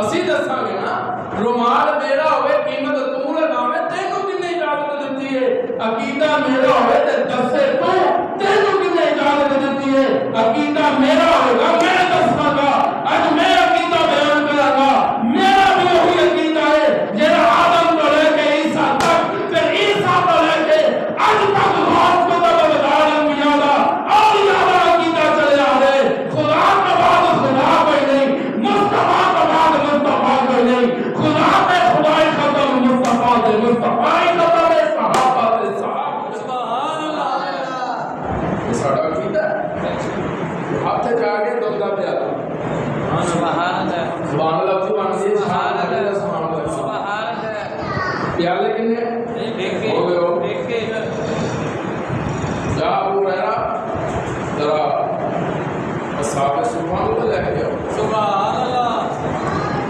ਅਸੀਂ ਦੱਸਾਂਗੇ ਨਾ ਰੁਮਾਲ ਮੇਰਾ ਹੋਵੇ ਕੀਮਤ ਤੂੰ ਲਗਾਵੇਂ ਤੈਨੂੰ ਕਿੰਨੇ ਇਜਾਜ਼ਤ ਦਿੱਤੀ ਹੈ ਅਕੀਦਾ ਮੇਰਾ ਹੋਵੇ ਤੇ ਦੱਸੇ ਤੂੰ ਤੈਨੂੰ ਕਿੰਨੇ ਇਜਾਜ਼ਤ ਦਿੱਤੀ ਹੈ ਅਕੀਦਾ ਮੇਰਾ ਹੋਵੇਗਾ ਮੈਂ ਦੱਸਾਂਗਾ ਅੱਜ ਮੈਂ ਅਕੀਦਾ ਬਿਆਨ ਕਰਾਂਗਾ ਮੇਰਾ ਵੀ ਉਹੀ ਅਕੀਦਾ ਹੈ ਜਿਹੜਾ ਆਦਮ ਤੋਂ ਲੈ ਕੇ ਈਸਾ ਤੱਕ ਫਿਰ ਈਸਾ ਤੋਂ ਲੈ ਕੇ ਅੱਜ ਤੱਕ ਹੌਸ ਕਦਮ ਬਦਾਲ ਮੀਆਂ ਦਾ ਔਲੀਆ ਦਾ ਅਕੀਦਾ ਚੱਲਿਆ ਹੈ ਖੁਦਾ ਤੋਂ ਬਾਅਦ ਖੁਦਾ ਕੋਈ ਨਹੀਂ ਮੁਸਤਫਾ ਤੋਂ ਬਾਅਦ ਮੁਸਤਫਾ ਕੋਈ ਨਹੀਂ ਖੁਦਾ ਤੇ ਖੁਦਾਈ ਖਤਮ ਮੁਸਤਫਾ ਤੇ ਮੁਸਤਫਾਈ ਖਤਮ ਹੈ ਸਹਾਬਾ ਤੇ ਸਹਾਬਾ ਸੁਭਾਨ ਅੱਲਾਹ ਇਹ ਸਾਡਾ ਅਕੀਦਾ ਹੱਥ ਜਾ ਕੇ ਦੁੱਧ ਦਾ ਪਿਆਲਾ ਸੁਭਾਨ ਅੱਲਾਹ ਸੁਭਾਨ ਅੱਲਾਹ ਦੀ ਬਣਦੀ ਹੈ ਸੁਭਾਨ ਅੱਲਾਹ ਸੁਭਾਨ ਅੱਲਾਹ ਸੁਭਾਨ ਅੱਲਾਹ ਪਿਆਲੇ ਕਿੰਨੇ ਦੇਖੇ ਹੋ ਗਏ ਹੋ ਦੇਖੇ ਜਾ ਅਬੂ ਹੁਰੈਰਾ ਜ਼ਰਾ ਅਸਾਬ ਸੁਭਾਨ ਅੱਲਾਹ ਲੈ ਕੇ ਜਾਓ ਸੁਭਾਨ ਅੱਲਾਹ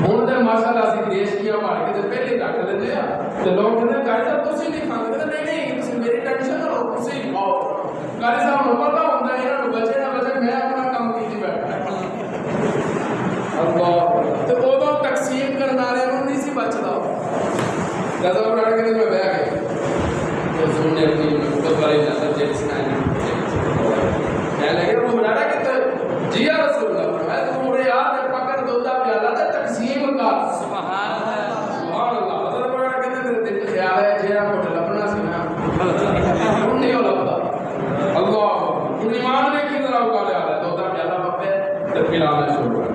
ਹੁਣ ਤੇ ਮਾਸ਼ਾਅੱਲਾ ਅਸੀਂ ਦੇਸ਼ ਦੀਆਂ ਭੜ ਕੇ ਤੇ ਪਹਿਲੇ ਰੱਖ ਲੈਂਦੇ ਆ ਤੇ ਲੋਕ ਕਹਿੰਦੇ ਕਾਰੀ ਸਾਹਿਬ ਤੁਸੀਂ ਨਹੀਂ ਖਾਂਦੇ ਕਹਿੰਦੇ ਨਹੀਂ ਤੁਸੀਂ ਮੇਰੀ ਟੈਨਸ਼ਨ ਨਾ ਲਓ ਤੁਸੀਂ ਖਾਓ ਕਾਰੀ ਸਾਹਿਬ ਨੂੰ ਪਤਾ ਹੁੰਦਾ ਇਹਨਾਂ ਨੂੰ ਬਚੇ ਨਾ ਬਚੇ ਮੈਂ ਆਪਣਾ ਕੰਮ ਕੀਤੀ ਬੈਠਾ ਅੱਲਾਹ ਤੇ ਉਦੋਂ ਤਕਸੀਮ ਕਰਨ ਵਾਲਿਆਂ ਨੂੰ ਨਹੀਂ ਸੀ ਬਚਦਾ ਜਦੋਂ ਰੜ ਕੇ ਮੈਂ ਬਹਿ ਗਿਆ ਤੇ ਸੁਣਨੇ ਆਪਣੀ ਮੁਕੱਦਰ ਵਾਲੀ ਨਜ਼ਰ ਜੇ ਸੁਣਾਇਆ ਮੈਂ ਲੱਗੇ ਉਹ ਰੜਾ ਕਿ ਜੀ ਆ ਰਸੂਲ ਅੱਲਾਹ ਮੈਂ ਤੁਹਾਨੂੰ ਯਾਦ ਹੈ ਪਕੜ ਦੋਦਾ ਪਿਆਲਾ ਤੇ ਤਕਸੀਮ ਕਰ ਸੁਭਾਨ ਅੱਲਾਹ ਸੁਭਾਨ ਅੱਲਾਹ ਹਜ਼ਰਤ ਬੜਾ ਕਹਿੰਦੇ ਮੇਰੇ ਦਿਲ 'ਚ ਖਿਆਲ ਹੈ ਜਿਹੜਾ ਕੁਝ ਲੱਭਣਾ ਸੀ ਨਾ ਹੁਣ ਨਹੀਂ ਉਹ ਲੱਭਦਾ ਅੱਲਾਹ ਹੁਣ ਇਮਾਨ ਨੇ ਕੀ ਤਰ੍ਹਾਂ ਉਗਾ ਲਿਆ ਹੈ ਦੋਦਾ ਪਿਆਲਾ ਪੱਪੇ ਤੇ ਪਿਲਾਣਾ ਸ਼ੁਰੂ ਕਰ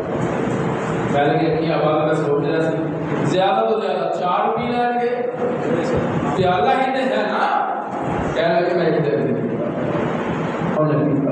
ਪਹਿਲੇ ਕਿ ਕੀ ਆਵਾਜ਼ ਦਾ ਸੋਚ ਰਿਹਾ ਸੀ ਜ਼ਿਆਦਾ ਤੋਂ ਜ਼ਿਆਦਾ 4 ਪੀ ਲੈਣਗੇ ਪਿਆਲਾ ਹੀ ਤੇ ਹੈ ਨਾ ਕਹਿ ਲਗੇ ਮੈਂ ਇੱਕ ਦੇ ਉਹਨੇ ਪੀਤਾ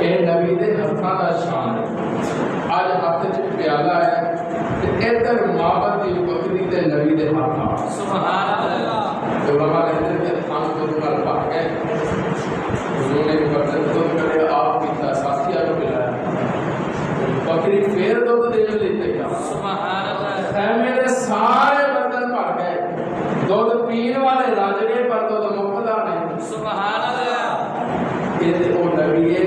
ਇਹ ਨਬੀ ਦੇ ਹੱਥਾਂ ਦਾ ਸ਼ਾਨ ਹੈ ਅੱਜ ਹੱਥ 'ਚ ਪਿਆਲਾ ਹੈ ਤੇ ਇੱਧਰ ਮਾਬਦ ਦੀ ਬੱਕਰੀ ਤੇ ਨਬੀ ਦੇ ਹੱਥ ਆ ਸੁਭਾਨ ਅੱਲਾਹ ਤੇ ਉਲਮਾ ਕਹਿੰਦੇ ਕਿ ਖਾਨ ਤੋਂ ਨਾਲ ਪਾ ਕੇ ਉਹਨਾਂ ਨੇ ਬਰਤਨ ਤੋਂ ਕਰੇ ਆਪ ਪੀਤਾ ਸਾਥੀਆਂ ਨੂੰ ਮਿਲਾਇਆ ਬੱਕਰੀ ਫੇਰ ਦੁੱਧ ਦੇਣ ਲਈ ਤਿਆਰ ਸੁਭਾਨ ਅੱਲਾਹ ਖੈਮੇ ਦੇ ਸਾਰੇ ਬਰਤਨ ਭਰ ਗਏ ਦੁੱਧ ਪੀਣ ਵਾਲੇ ਰੱਜ ਗਏ ਪਰ ਦੁੱਧ ਮੁੱਕਦਾ ਨਹੀਂ ਸੁਭਾਨ ਅੱਲਾਹ ਇਹ ਉਹ ਨਬੀ ਹੈ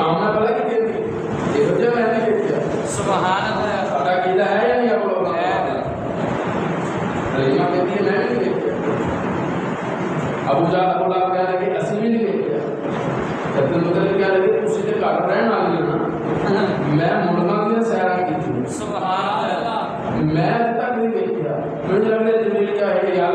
ਆਮਨਾ ਪਤਾ ਕੀ ਕਹਿੰਦੀ ਇਹੋ ਜਿਹਾ ਮੈਂ ਨਹੀਂ ਵੇਖਿਆ ਸੁਭਾਨ ਅੱਲਾਹ ਸਾਡਾ ਕੀਦਾ ਹੈ ਜਾਂ ਨਹੀਂ ਆਪਣਾ ਹੈ ਰਹੀਮਾ ਕਹਿੰਦੀ ਹੈ ਮੈਂ ਵੀ ਨਹੀਂ ਵੇਖਿਆ ਅਬੂ ਜਾਹਲ ਅਬੂ ਲਾਹਬ ਕਹਿੰਦਾ ਕਿ ਅਸੀਂ ਵੀ ਨਹੀਂ ਵੇਖਿਆ ਅਬਦੁਲ ਮੁਤਲਿਬ ਕਹਿੰਦਾ ਕਿ ਤੁਸੀਂ ਤੇ ਘਰ ਰਹਿਣ ਵਾਲੀ ਹੋ ਨਾ ਮੈਂ ਮੁਲਕਾਂ ਦੀਆਂ ਸੈਰਾਂ ਕੀਤੀਆਂ ਸੁਭਾਨ ਅੱਲਾਹ ਮੈਂ ਅੱਜ ਤੱਕ ਨਹੀਂ ਵੇਖਿਆ ਮੈਨੂੰ ਲੱਗਦਾ ਜਿਬਰੀਲ ਕਿਹਾ ਹੈ ਕਿ ਯਾਰ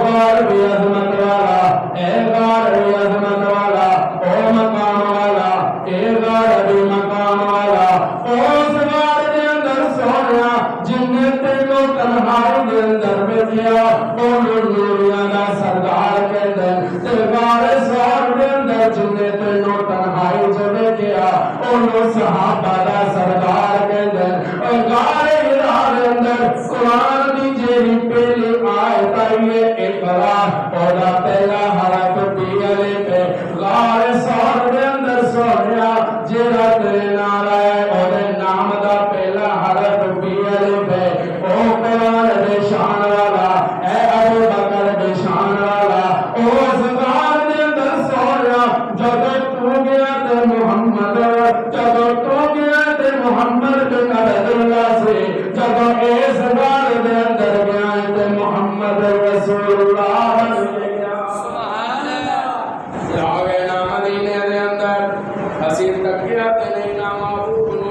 غار بھی عظمت والا اے غار بھی عظمت والا او مقام والا اے غار بھی مقام والا اس غار دے اندر سونا جن نے تینوں تنہائی دے اندر بھیجیا او نوریاں دا سردار کہندے تے غار سور دے اندر جن نے تینوں تنہائی چ بھیجیا او صحابہ دا سردار کہندے او غار ہرا دے اندر قرآن دی جیڑی پہلی آیت آئی ہے اقرا اودا پہلا حرف پی الف ہے غار سور دے اندر سویا جیڑا تیرے نال ہے اودے نام دا پہلا حرف پی الف ہے او قرآن دے شان والا اے ابو بکر دے شان والا او غار دے اندر سویا جب تو گیا تے محمد جب تو گیا تے محمد بن عبداللہ سے جب اس غار دے اندر گیا تے محمد رسول اللہ سبحان اللہ جاوے نا مدینے دے اندر اسی تکیا تے نہیں نا معبود نو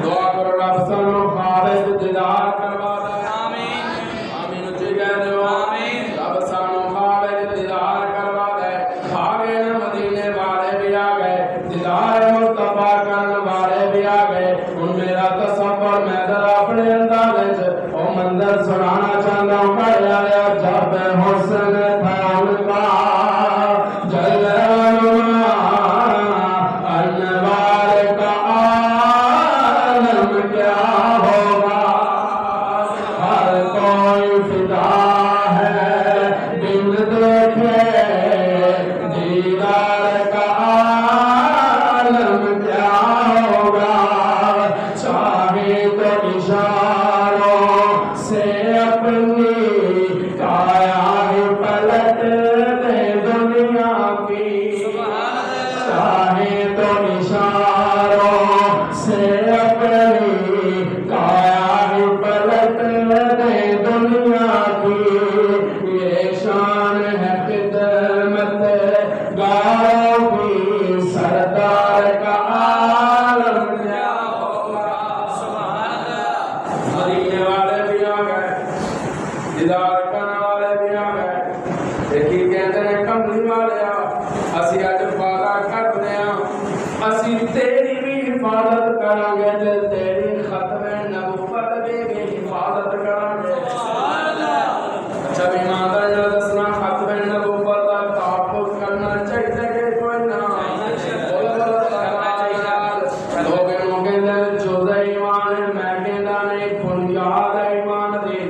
دعا کرو رب سانو خالص دیدار کروا دے آمین آمین اچھی کہہ دو آمین رب سانو خالص دیدار کروا دے آگے نا مدینے والے بھی آ گئے دیدار مصطفیٰ کرنے والے بھی آ گئے ان میرا تصور میں ذرا اپنے انداز او منظر سنانا چاہتا ہوں پڑھیا لیا جب حسن تھا ان کا جلوہ انوار کا عالم کیا ہوگا ہر کوئی فدا ہے بن دیکھے دیدار کا عالم کیا ہوگا چاہے تو اشاروں سے اپنی کایا ہی پلٹ دے دنیا کی چاہے تو اشاروں سے اپنی کایا ہی پلٹ دے دنیا کی یہ شان ہے خدمت گاروں کی سردار کا عالم کیا ہوگا سبحان اللہ مدینے والے بھی آ گئے دیدار کرنے والے بھی آ گئے دیکھی کہتے ہیں کملی والے اسی اج وعدہ کرتے ہیں اسی تیری بھی حفاظت کریں گے تے تیری ختم نبوت دی بھی حفاظت کریں گے سبحان اللہ اچھا ایماندار نے دسنا ختم نبوت کا تحفظ کرنا چاہیے کہ کوئی نہ لوگ انہوں کہتے جو ایمان میں کہتا نہیں بنیاد ایمان دی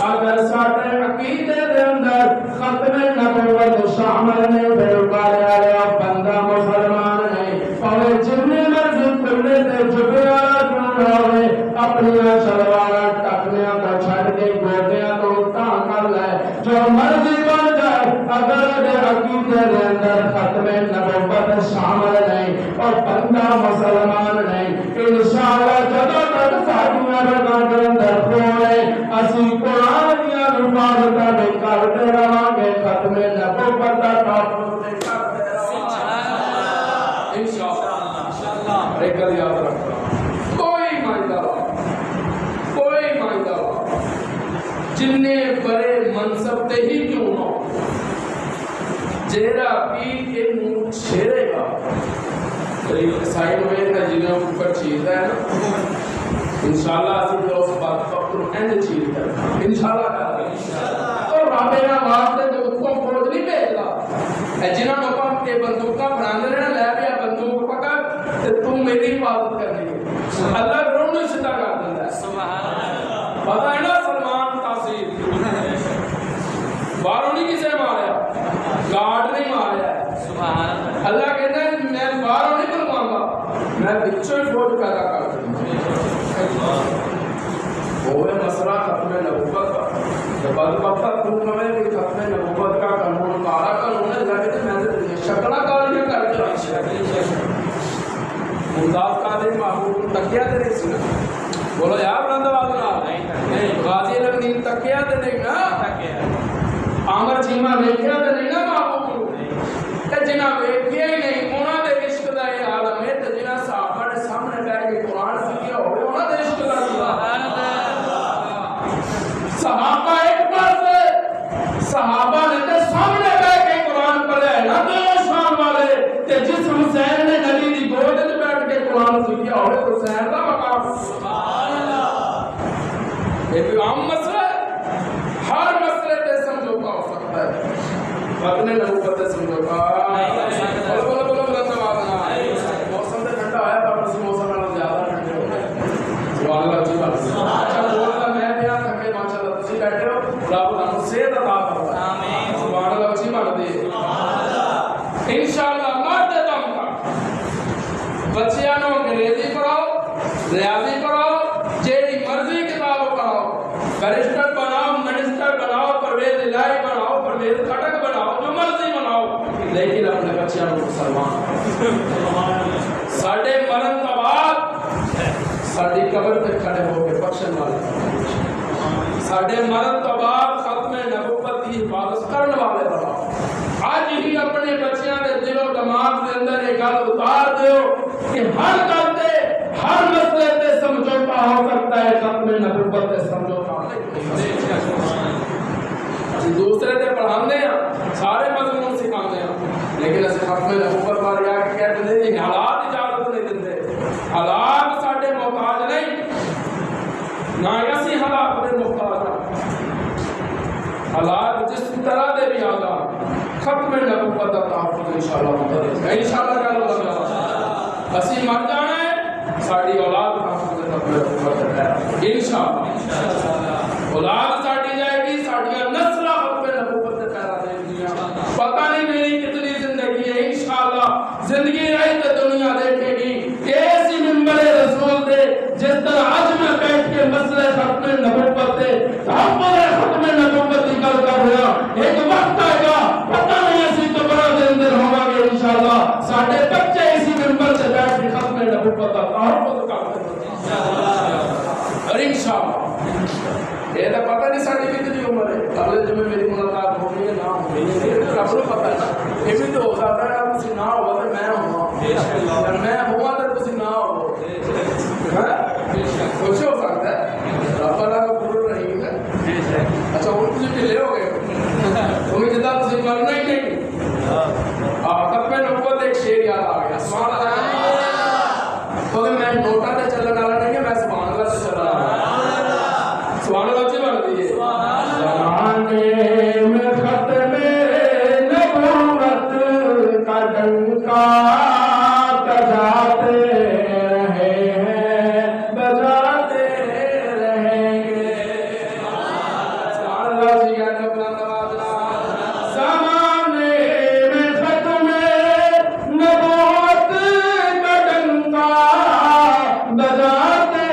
اگر ساڈے عقیدے دے اندر ختم نبوت شامل نہیں بلکہ بندہ مسلمان نہیں پاوے جتنے مرضی کھلے تے جبے والا کیوں نہ ہوئے اپنی شلوار ٹکنے کو چھڑ کے گوڈیاں تو تاں کر لے جو مرضی بن جائے اگر عقیدے دے اندر ختم نبوت شامل نہیں اور بندہ مسلمان نہیں انشاءاللہ جدوں تک ساڈیاں رگاں دے اندر کھوئے اسی قرآن دیا حفاظتاں دے کرتے رہاں گے ختم نبوت دا تحفظ دے کرتے رہاں گے انشاءاللہ ایک گل یاد رکھنا کوئی مائدہ جننے بڑے منصب تے ہی کیوں نہ جیڑا بھی انہوں چھیڑے گا سائن میں تا جنہیں اوپر چیزہ ہے نا انشاءاللہ اسی جو اس بات پر اینڈ چیز ہے انشاءاللہ کر رہے اور رابطہ واسطے جو حکم فوج نہیں بھیجتا جنہوں نے حکم کے بندوقہ بنانے رہنا لے بیا بندوق پکڑ تو میری حفاظت کرنی ہے اللہ گروہ نے ستا کر دیتا ہے سبحان اللہ پتہ ہے نا سلمان تاثیر باروں نہیں کسے ماریا گارڈ نہیں ماریا سبحان اللہ اللہ کہتا ہے میں باروں نہیں بلواؤں گا میں بچوں فوج پیدا کر دوں وہ مسئلہ ختم نبوت کا جب بدبختہ تو ہمیں بھی ختم نبوت کا قانون کارا قانون ہے لگے تو میں شکلہ کاریاں کر کے ممتاز قادری محبوب تکیہ دے نہیں سی نا بولو یار بلند آواز نہیں غازی الدین تکیہ دے نہیں نا عامر چیمہ ویکھیا تے نہیں نا محبوب تے جنہاں ویکھیا ہی نہیں انہاں دے عشق دا یہ عالم ہے تے جنہاں صحابہ دے سامنے بیٹھ کے قرآن سیکھیا ہوئے انہاں دے عشق دا سبحان اللہ صحابہ ایک پاس صحابہ ختم نبوت سے سمجھوتا بولو بولو بولو بلند آواز نال موسم تے ٹھنڈا ہویا پر اس موسم نال زیادہ ٹھنڈے ہو گئے سبحان اللہ جی بات اچھا بولنا میں بیان تھکے ماشاءاللہ تسی بیٹھے ہو رب تانوں صحت عطا کرے آمین سبحان اللہ جی بات دے سبحان اللہ انشاءاللہ مرد دم کا بچیاں نو انگریزی پڑھاؤ ریاضی پڑھاؤ جیڑی مرضی کتاب پڑھاؤ بیرسٹر بناؤ منسٹر بناؤ پرویز الہی بناؤ پرویز کھٹک بناؤ جو مرضی بناؤ لیکن اپنے بچیاں کو مسلمان ساڈے مرن تو بعد ساڈی قبر تے کھڑے ہو کے بخشن والے ساڈے مرن تو بعد ختم نبوت کی حفاظت کرنے والے بناؤ آج ہی اپنے بچیاں دے دل و دماغ دے اندر ایک گل اتار دیو کہ ہر گل تے ہر مسئلے تے سمجھوتا ہو سکتا ہے ختم نبوت تے سمجھوتا دوسرے تے پڑھاندے ہیں سارے مضمون سکھاندے ہیں لیکن اسے ختم نبوت بارے آ کے کہتے ہیں کہ حالات اجازت نہیں دیندے حالات ساڈے محتاج نہیں نہ اسی حالات دے محتاج ہیں حالات جس طرح دے بھی آزاد ختم نبوت کا تحفظ انشاءاللہ مقدس ہے انشاءاللہ کہہ لو اللہ اسی مر جانا ہے ساڈی اولاد تحفظ ختم نبوت ہے انشاءاللہ اولاد ساڈی جائے گی ساڈیاں نسلاں ختم نبوت تے پیدا دے گیاں پتہ نہیں میری کتنی زندگی ہے انشاءاللہ زندگی رہی تے دنیا دیکھے گی ایسی منبر رسول دے جس طرح آج میں بیٹھ کے مسئلے ختم نبوت تے تحفظ ختم نبوت کی گل کر رہا ایک وقت آئے گا پتہ نہیں اسی تو بڑا دے اندر ہوگا کہ انشاءاللہ ساڈے بچے اسی منبر سے بیٹھ کے ختم نبوت کا تحفظ کرتے ہیں اور انشاءاللہ یہ تو پتہ نہیں ساڈی کتنی عمر ہے اگلے جمعے میری ملاقات ہوگی نہ ہوگی رب کو پتہ ہے نا یہ بھی تو ہو سکتا ہے آپ تسی نہ ہو تو میں ہوں میں ہوا تو تسی نہ ہو کچھ ہو سکتا ہے رب اللہ کا پورا رہی ہے اچھا وہ تسی ڈھلے ہو گئے تمہیں جدا تسی کرنا ہی نہیں ختم نبوت ایک شعر یاد آ گیا سبحان اللہ تو میں نوٹا تے چلنے والا نہیں ہے میں سبحان اللہ سے چل رہا ہوں سبحان اللہ جی بن دیئے زمانے میں ختم نبوت کا ڈنکا بجاتے رہے ہیں بجاتے رہیں گے سبحان اللہ جی کہتے ہیں بلند آواز زمانے میں ختم نبوت کا ڈنکا بجاتے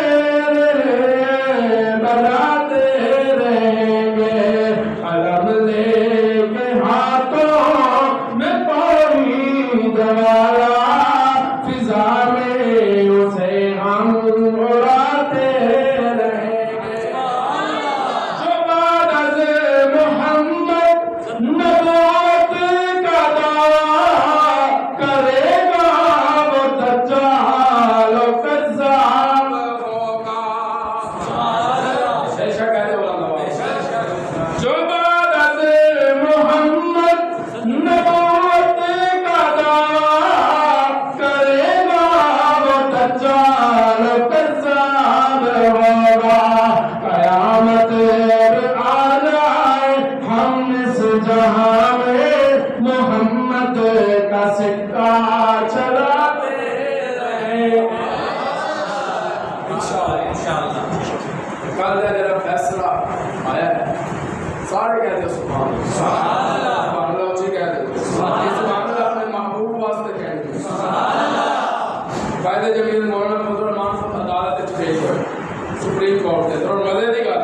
سپریم کورٹ سے اور مزے دی گل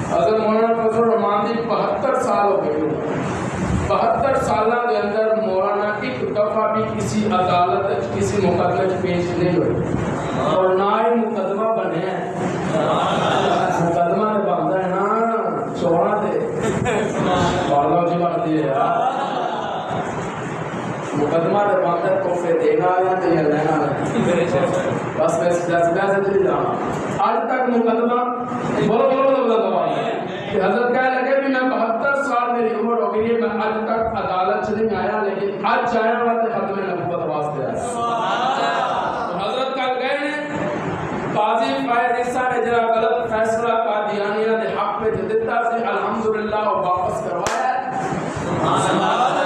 حضرت مولانا فضل الرحمان دی 72 سال ہو گئے 72 سالہ کے اندر مولانا ایک دفعہ بھی کسی عدالت کسی مقدمے پیش نہیں ہوئے اور نہ ہی مقدمہ بنے ہیں مقدمہ نے بنتا ہے نا چوڑا دے بالا جی بنتی ہے یار مقدمہ نے بنتا ہے تحفے دینا یا تو یہ لینا بس میں جذبہ سے چلی جانا آج تک مقدمہ بولو بولو بولو بولو کہ حضرت کہہ لگے بھی میں 72 سال میری عمر ہو گئی ہے میں آج تک عدالت سے نہیں آیا لیکن آج جانے والے ختم نبوت واسطے آیا حضرت کل گئے ہیں قاضی فائز عیسیٰ نے جرا غلط فیصلہ قادیانیہ دے حق پہ جو دیتا سے الحمدللہ واپس کروایا ہے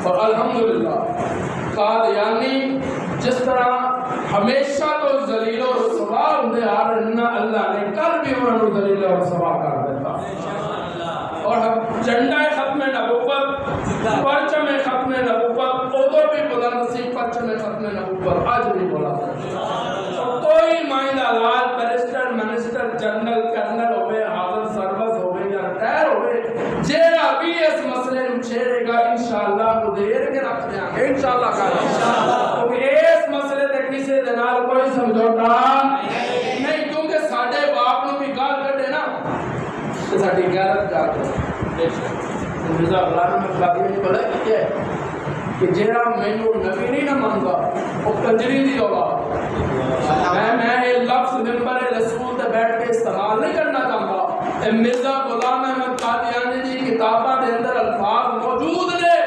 اور الحمدللہ قادیانی جس طرح ہمیشہ تو ذلیل و رسوا ہوندے آ رہے ہیں، اللہ نے کل بھی انہوں نے ذلیل و رسوا کر دیتا۔ اور جھنڈا ختم نبوت، پرچم ختم نبوت، ادو بھی بلند سی پرچم ختم نبوت آج بھی بلند۔ کوئی مائنہ لال بیرسٹر منسٹر جنرل کرنل ہوئے حاضر سروس ہوئے یا ریٹائر ہوئے جیڑا بھی اس مسئلے نو چھیڑے گا انشاءاللہ ادھیر کے رکھ دیں گے انشاءاللہ کیونکہ اس مسئلے تے کسی دے نال کوئی سمجھوتا نہیں، کیونکہ ساڈے باپ نو بھی گال کڈے نا تے ساڈی غیرت جاگ مرزا غلام احمد قادری نے بڑا کیا ہے کہ جیڑا مینوں نبی نہیں نہ مندا او کنجری دی اولاد۔ میں یہ لفظ ممبر رسول تے بیٹھ کے استعمال نہیں کرنا چاہتا، مرزا غلام احمد قادیانی دی کتاباں دے اندر الفاظ موجود نے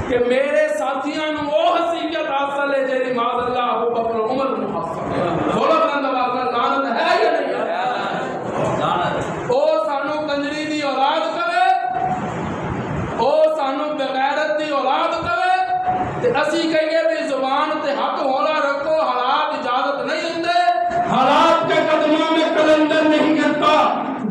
کہ میرے ساتھیاں نو وہ حیثیت حاصل ہے جیڑی معاذ اللہ ابو بکر عمر نو حاصل ہے۔ بولو بلند آواز نال لعنت ہے یا نہیں ہے؟ او سانو کنجری دی اولاد کہے، او سانو بغیرت دی اولاد کہے تے اسی کہیے بھی زبان تے حق ہولا رکھو، حالات اجازت نہیں ہوندے، حالات کے قدموں میں کلندر نہیں گرتا،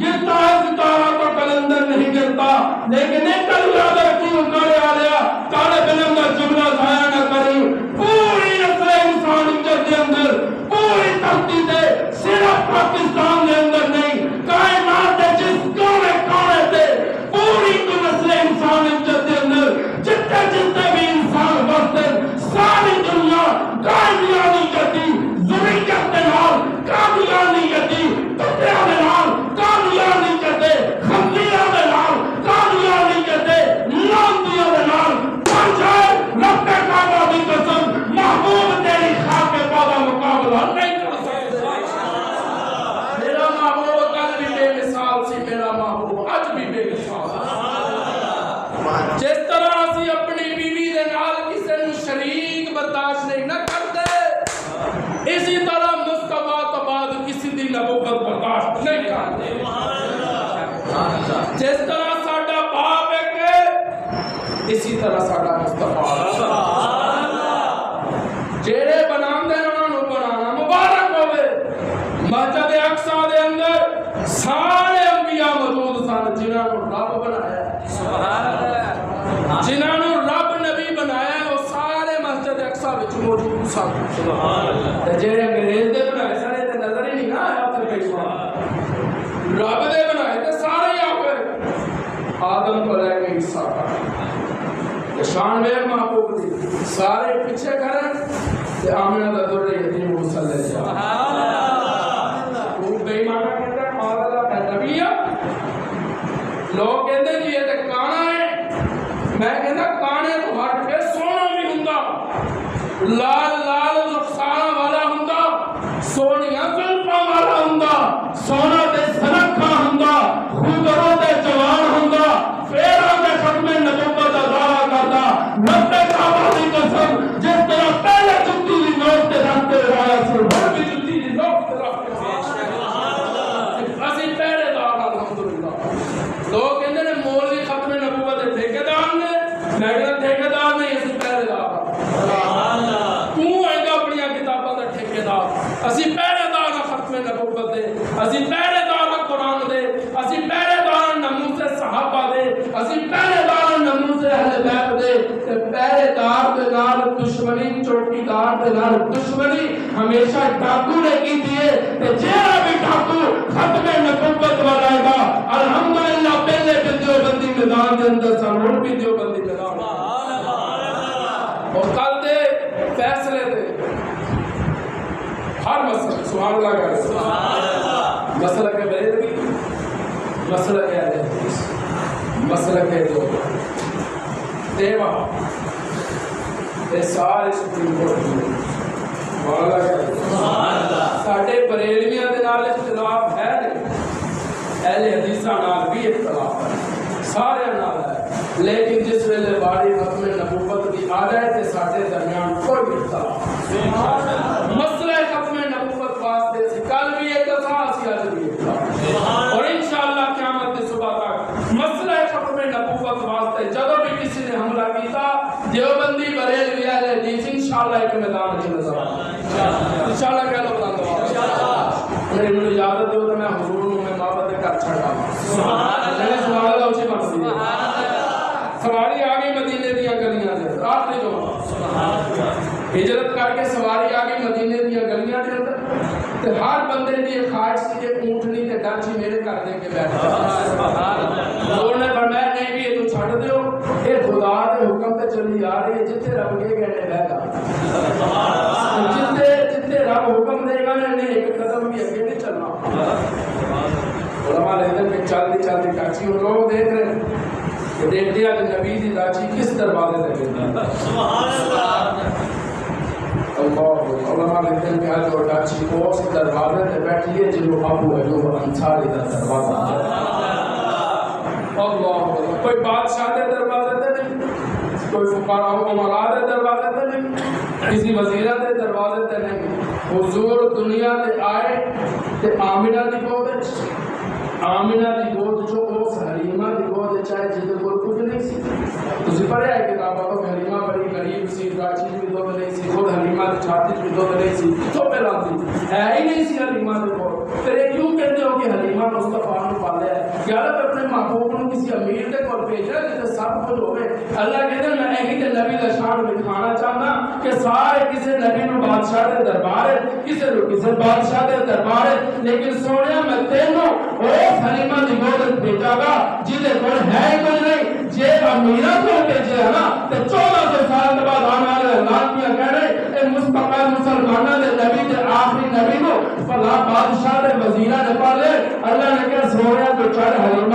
گرتا ہے ستارہ تو کلندر نہیں گرتا، لیکن ایک اللہ رسول کرے آلیا طالب علم کا جملہ ضائع نہ کریں، پوری نسل انسان کے اندر پوری تختی دے صرف پاکستان کے اندر نہیں کائنات جس کونے کونے تے پوری تو نسل انسان کے اندر جتنے جتنے بھی انسان بستے ساری دنیا قادیانی جتی ذریت دے نال قادیانی جتی کتیاں دے نال قادیانی جتے خملیاں دے نال قادیانی جتے لاندیاں دے نال پنجائے رب کعبہ دی قسم محبوب تیری خاک پادا مقابلہ نہیں کر سکتے۔ میرا محبوب کل بھی بے مثال سی، میرا محبوب آج بھی بے مثال۔ جس طرح اسی اپنی بیوی دے نال کسے نو شریک برداشت نہیں نہ کرتے، اسی طرح مصطفیٰ تو بعد کسی دی نبوت برداشت نہیں کرتے۔ جس طرح ساڈا باپ ایک ہے اسی طرح ساڈا مصطفیٰ جیڑے بناندے انہاں نو بنانا مبارک ہوئے۔ مسجد اقصی دے اندر سارے انبیاء موجود سن جنہاں نو رب بنایا، جنہاں نو رب نبی بنایا وہ سارے مسجد اقصی وچ موجود سن۔ تے جڑے انگریز دے بنائے سن تے نظر ہی نہیں نہ آیا تے پیشوا رب دے بنائے تے سارے ہی آ گئے آدم کو لے کے عیسیٰ تک۔ شان ویر محبوب دی سارے پیچھے کریں تے آمنہ دا در یتیم مسلح جا تو بے ایمانہ کہتے ہیں معاذ اللہ کا نبی ہے۔ لوگ کہتے ہیں جی یہ تے کانا ہے، میں کہتا کانے تو ہٹ کے سونا بھی ہوندا، لال لال رخسارا والا ہوندا، سونیاں زلفاں والا ہوندا، سونا تے سنکھا ہوندا، خودرو تے جوان ہوندا، پیروں تے ختم نبوت دا دعویٰ کردا، رب کعبہ دی قسم جس طرح پہلے جتی دی نوٹ تے رکھتے رہا سر بھر بھی جتی دی نوٹ تے رکھتے اسی پہلے دار الحمدللہ۔ لوگ کہتے ہیں مولوی ختم نبوت دے ٹھیکیدار نے، میں کہتا ٹھیکیدار نہیں اسی پہلے دار۔ تو آئے گا اپنی کتاباں دا ٹھیکیدار، اسی پہلے دار ختم نبوت دے، اسی پہلے دار قرآن دے، اسی پہلے دار نموز صحابہ دے، اسی پہلے دار نموز اہل بیت دے۔ تے پہلے دار دے نال دشمنی، چوٹی دار دے نال دشمنی ہمیشہ ڈاکو نے کی دیئے تے جیڑا بھی ڈاکو ختم نبوت والا گا الحمدللہ پہلے بھی دیوبندی میدان دے اندر سنور بھی دیوبندی میدان اور کل دے فیصلے دے ہر مسئلہ سبحان اللہ کا مسئلہ کے بریدگی، مسئلہ کے حدیث، مسئلہ کے دو دیوہ یہ سارے سپریم کورٹ میں والا ہے۔ ساڈے بریلویاں دے نال اختلاف ہے نہیں، اہل حدیثاں نال بھی اختلاف ہے، سارے نال ہے، لیکن جس ویلے باری ختم نبوت دی آ جائے تے ساڈے درمیان کوئی اختلاف مسئلہ ختم نبوت واسطے کل بھی ایک دفعہ اسی آج بھی ایک دفعہ اور انشاءاللہ قیامت کی صبح تک مسئلہ ختم نبوت واسطے جدوں بھی کسی نے حملہ کیتا دیوبندی بریلوی اہل حدیث انشاءاللہ ایک میدان وچ نظر آئے انشاءاللہ کہہ لو بلند میری مجھے اجازت دیو تو میں حضور نوں میں محبت دے کر چھڑا سبحان اللہ سبحان اللہ اونچی بات سبحان اللہ سواری آ گئی مدینے دیاں گلیاں دے آخری جو سبحان اللہ ہجرت کر کے سواری آ گئی مدینے دیاں گلیاں دے اندر تے ہر بندے دی خواہش سی کہ اونٹنی تے ڈانچی میرے کر دے کے بیٹھ سبحان اللہ حضور نے فرمایا نہیں بھی تو چھڑ دیو اے خدا دے حکم تے چلی آ رہی ہے جتھے رب کے گئے بیٹھ جا سبحان اللہ جتھے رب حکم دے گا نے ایک قدم بھی اگے نہیں چلنا علماء لیندے میں چلتی چلتی ڈانچی اور لوگ دیکھ رہے ہیں کہ دیکھتے ہیں کہ نبی دی ڈانچی کس دروازے تے گئی سبحان اللہ اللہ علماء لیندے میں آج جو ڈانچی اس دروازے تے بیٹھی ہے جو ابو ایوب انصاری دا دروازہ اللہ کوئی بادشاہ دے دروازے تے نہیں کوئی فقراء و امراء دے دروازے تے نہیں کسی وزیرہ دے دروازے تے نہیں حضور دنیا تے آئے تے آمنہ دی گود آمنہ دی گود جو اس حلیمہ دی گود چاہے جدے کوئی کچھ نہیں سی تسی پڑھے آئے کتابہ تو حلیمہ بڑی غریب سی راچی بھی دو نہیں سی خود حلیمہ دی چھاتی بھی دو نہیں سی تو پہلا تھی ہے ہی نہیں سی حلیمہ دی گود پھر کیوں کہتے ہو کہ حلیمہ مصطفیٰ نے پالے ہے کیا لگ اپنے محبوب نے کسی امیر دے کو بھیجا جتے سب کچھ ہوئے اللہ کہتے ہیں میں ایک نبی دا شان دکھانا چاہتا کہ سارے کسی نبی نو بادشاہ دے دربار ہے کسی بادشاہ دے دربار ہے لیکن سونے میں تینوں اس حلیمہ دی گود بھیجا گا جدے کو ہے کچھ نہیں جے امیرہ کو بھیجے ہے نا تو 1400 سال کے بعد آنے والے اعلان کیا کہہ رہے اے مستقبل مسلمانہ دے نبی دے آخری نبی کو فلا بادشاہ دے وزیرہ نے پالے اللہ نے کہا سونے تو چار حلیمہ